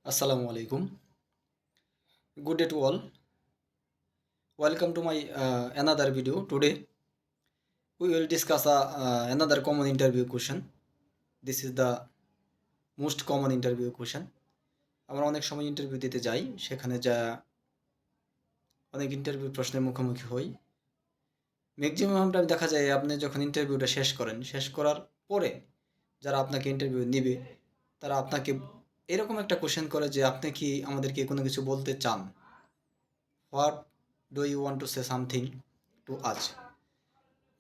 Assalamu alaikum. Good day to all. Welcome to my another video. Today we will discuss another common interview question. This is the most common interview question. আমরা অনেক সময় interview দিতে যাই, সেখানে যা অনেক interview প্রশ্নের মুখোমুখি হই। ম্যাক্সিমাম টাইম দেখা যায় আপনি যখন ইন্টারভিউটা শেষ করেন, শেষ করার পরে যারা আপনাকে ইন্টারভিউ নিবে তারা আপনাকে এরকম একটা কোশ্চেন করে যে আপনি কি আমাদেরকে কোনো কিছু বলতে চান? What do you want to say something to আজ?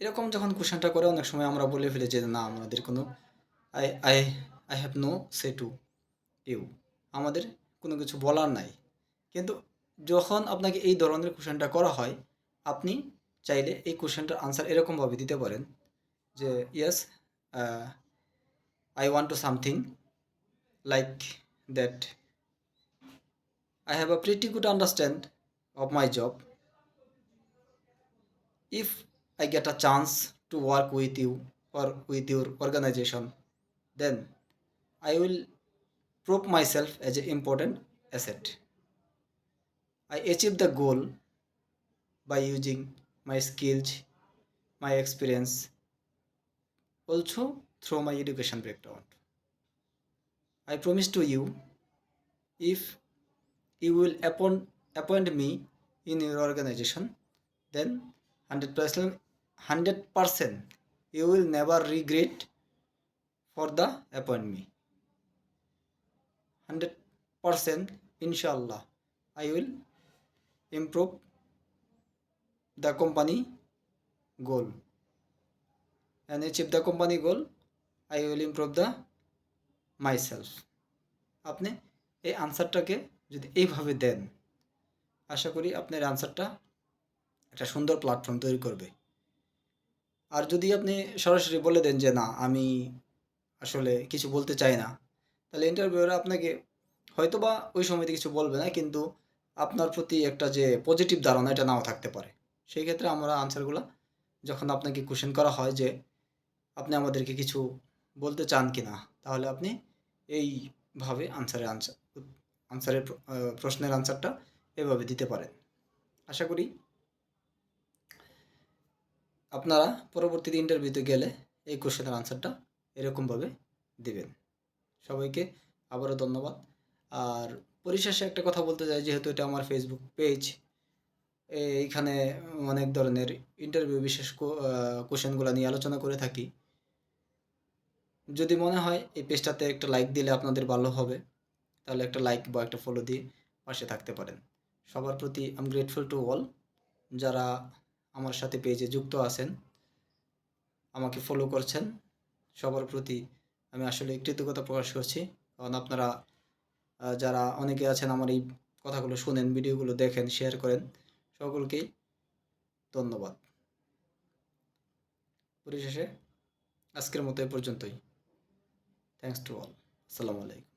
এরকম যখন কোশ্চেনটা করে অনেক সময় আমরা বলে ফেলি যে না, আমাদের কোনো I I I have no say to you, আমাদের কোনো কিছু বলার নাই। কিন্তু যখন আপনাকে এই ধরনের কোশ্চেনটা করা হয়, আপনি চাইলে এই কোশ্চেনটার আনসার এরকমভাবে দিতে পারেন যে yes, I want to something like that, I have a pretty good understand of my job. If I get a chance to work with you or with your organization, then I will prove myself as an important asset. I achieve the goal by using my skills, my experience, also through my education background. I promise to you, if you will appoint me in your organization, then 100% you will never regret for the appoint me. 100% inshallah I will improve the company goal and achieve the company goal. I will improve the myself. আপনি এই আনসারটাকে যদি এইভাবে দেন, আশা করি আপনার আনসারটা একটা সুন্দর platform তৈরি করবে। আর যদি আপনি সরাসরি বলে দেন যে না, আমি আসলে কিছু বলতে চাই না, তাহলে ইন্টারভিউয়ার আপনাকে হয়তোবা ওই সময়তে কিছু বলবে না, কিন্তু আপনার প্রতি একটা যে পজিটিভ ধারণা এটা নাও থাকতে পারে। সেই ক্ষেত্রে আমরা আনসারগুলো যখন আপনাকে কোশ্চেন করা হয় যে আপনি আমাদেরকে কিছু বলতে চান কি না, তাহলে আপনি এইভাবে আনসারের প্রশ্নের আনসারটা এভাবে দিতে পারেন। আশা করি আপনারা পরবর্তীতে ইন্টারভিউতে গেলে এই কোশ্চেনের আনসারটা এরকমভাবে দিবেন। সবাইকে আবারও ধন্যবাদ। আর পরিশেষে একটা কথা বলতে চাই, যেহেতু এটা আমার ফেসবুক পেজ, এইখানে অনেক ধরনের ইন্টারভিউ বিশেষ কোশ্চেনগুলো নিয়ে আলোচনা করে থাকি। যদি মনে হয় এই পেজটাতে একটা লাইক দিলে আপনাদের ভালো হবে, তাহলে একটা লাইক বা একটা ফলো দিয়ে পাশে থাকতে পারেন। সবার প্রতি I am grateful to all, যারা আমার সাথে পেজে যুক্ত আছেন, আমাকে ফলো করছেন, সবার প্রতি আমি আসলে কৃতজ্ঞতা প্রকাশ করছি। কারণ আপনারা যারা অনেকে আছেন আমার এই কথাগুলো শুনেন, ভিডিওগুলো দেখেন, শেয়ার করেন, সকলকেই ধন্যবাদ। পরিশেষে আজকের মতো এ পর্যন্তই। Thanks to all. আসসালামু আলাইকুম।